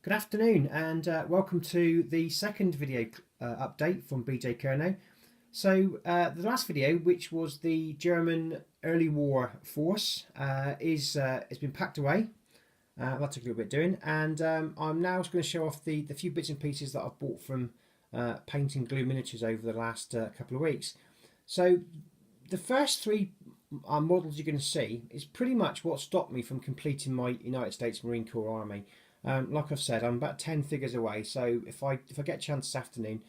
Good afternoon and welcome to the second video update from BJ Kerno. So the last video, which was the German early war force, has been packed away. That took a little bit doing, and I'm now going to show off the few bits and pieces that I've bought from Paint and Glue Miniatures over the last couple of weeks. So the first three models you're going to see is pretty much what stopped me from completing my United States Marine Corps Army. Like I've said, I'm about 10 figures away, so if I get a chance this afternoon,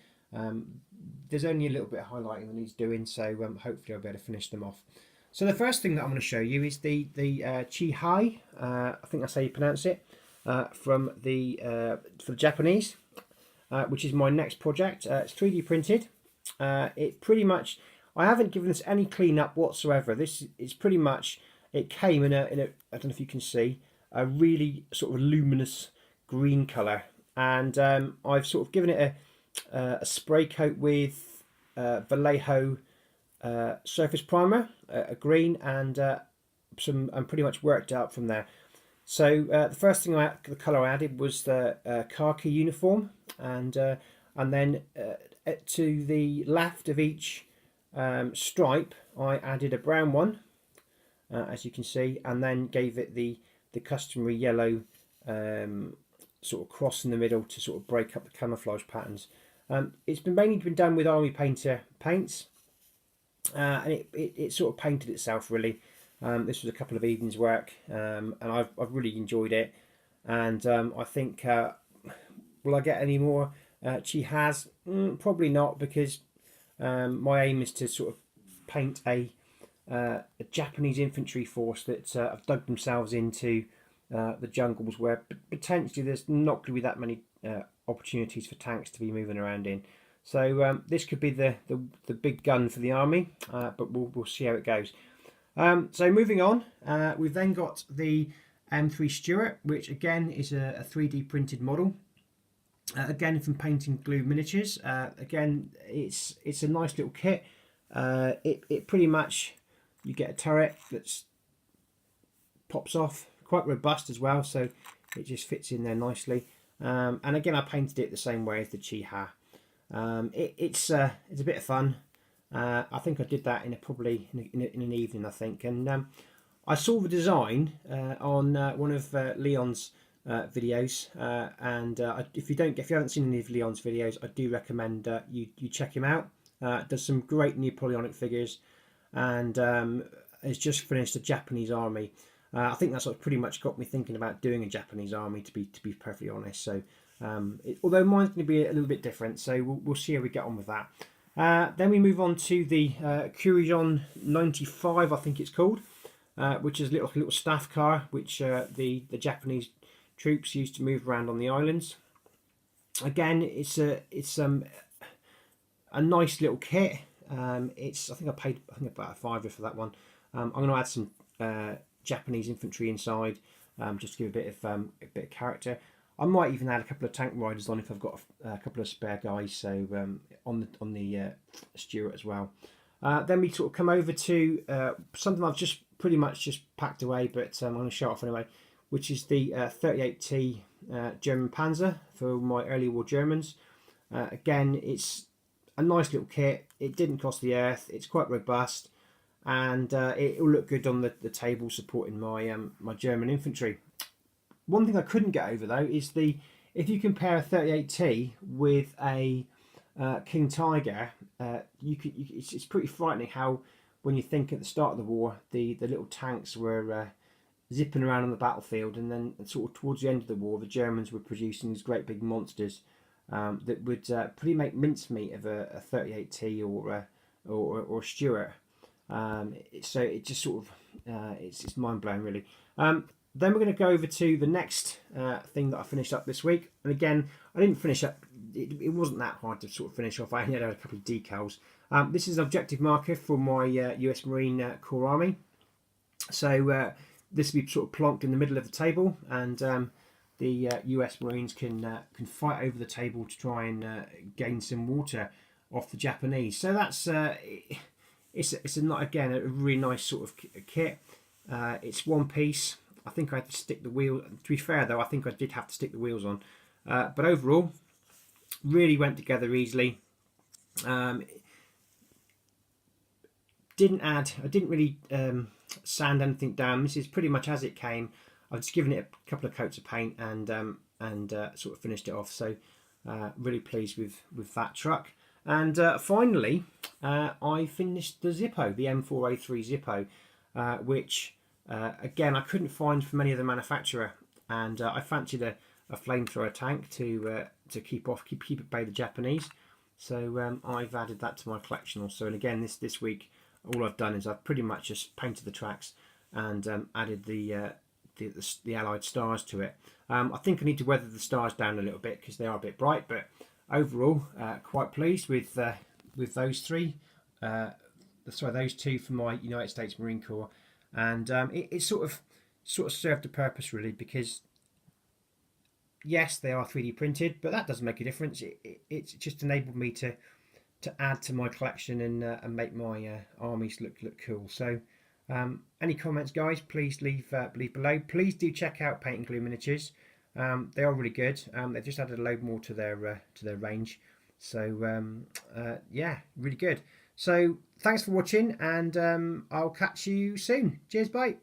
there's only a little bit of highlighting that needs doing, so hopefully I'll be able to finish them off. So the first thing that I'm going to show you is the Chi-Hai, I think that's how you pronounce it, for the Japanese, which is my next project. It's 3D printed. It pretty much, I haven't given this any cleanup whatsoever. This is pretty much, it came in a I don't know if you can see, a really sort of luminous green colour, and I've sort of given it a spray coat with Vallejo surface primer, a green, and I'm pretty much worked out from there. So the first thing the colour I added was the khaki uniform, and then to the left of each stripe I added a brown one, as you can see, and then gave it the customary yellow sort of cross in the middle to sort of break up the camouflage patterns. It's mainly been done with Army Painter paints, and it sort of painted itself really. This was a couple of evenings work, and I've really enjoyed it, and I think will I get any more Chi-Hais? Probably not, because my aim is to sort of paint a Japanese infantry force that have dug themselves into the jungles, where potentially there's not going to be that many opportunities for tanks to be moving around in. So this could be the big gun for the army, but we'll see how it goes. So moving on, we've then got the M3 Stuart, which again is a 3D printed model. Again from Paint and Glue Miniatures. Again, it's a nice little kit. It pretty much, you get a turret that pops off, quite robust as well, so it just fits in there nicely. And again, I painted it the same way as the Chi-Hai. It's a bit of fun. I think I did that probably in an evening, I think. And I saw the design on one of Leon's videos, and if you haven't seen any of Leon's videos, I do recommend you check him out. Does some great Napoleonic figures, and has just finished a Japanese army. I think that's what pretty much got me thinking about doing a Japanese army, to be perfectly honest. So although mine's going to be a little bit different, so we'll see how we get on with that. Then we move on to the Kurion 95, I think it's called, which is a little staff car which the Japanese troops used to move around on the islands. Again, it's a nice little kit. I think I paid about £5 for that one. I'm going to add some Japanese infantry inside, just to give a bit of character. I might even add a couple of tank riders on if I've got a couple of spare guys. So on the Stuart as well. Then we sort of come over to something I've just pretty much packed away, but I'm going to show off anyway, which is the 38T German Panzer for my early war Germans. Again, it's a nice little kit. It didn't cost the earth. It's quite robust, and it will look good on the table supporting my my German infantry. One thing I couldn't get over though is if you compare a 38T with a King Tiger, it's pretty frightening how, when you think at the start of the war, the little tanks were zipping around on the battlefield, and then sort of towards the end of the war, the Germans were producing these great big monsters that would pretty make mincemeat of a 38T or Stuart. So it just sort of it's mind blowing really. Then we're going to go over to the next thing that I finished up this week, and again I didn't finish up. It wasn't that hard to sort of finish off. I only had a couple of decals. This is an objective marker for my US Marine Corps Army. So this will be sort of plonked in the middle of the table, and the US Marines can fight over the table to try and gain some water off the Japanese. So that's it's again a really nice sort of kit. It's one piece. I think I had to stick the wheel. To be fair though, I think I did have to stick the wheels on. But overall, really went together easily. I didn't really sand anything down. This is pretty much as it came. I've just given it a couple of coats of paint and sort of finished it off. So really pleased with that truck. And finally, I finished the Zippo, the M4A3 Zippo, which again I couldn't find from any other manufacturer, and I fancied a flamethrower tank to keep at bay the Japanese. So I've added that to my collection also. And again, this week, all I've done is I've pretty much just painted the tracks and added the allied stars to it. I think I need to weather the stars down a little bit because they are a bit bright, but overall quite pleased with those three. Those two for my United States Marine Corps, and it sort of served a purpose really, because yes, they are 3D printed, but that doesn't make a difference. It's just enabled me to add to my collection and make my armies look cool. So any comments, guys, please leave below. Please do check out Paint and Glue Miniatures. They are really good. They've just added a load more to their range. So yeah, really good. So thanks for watching, and I'll catch you soon. Cheers, bye.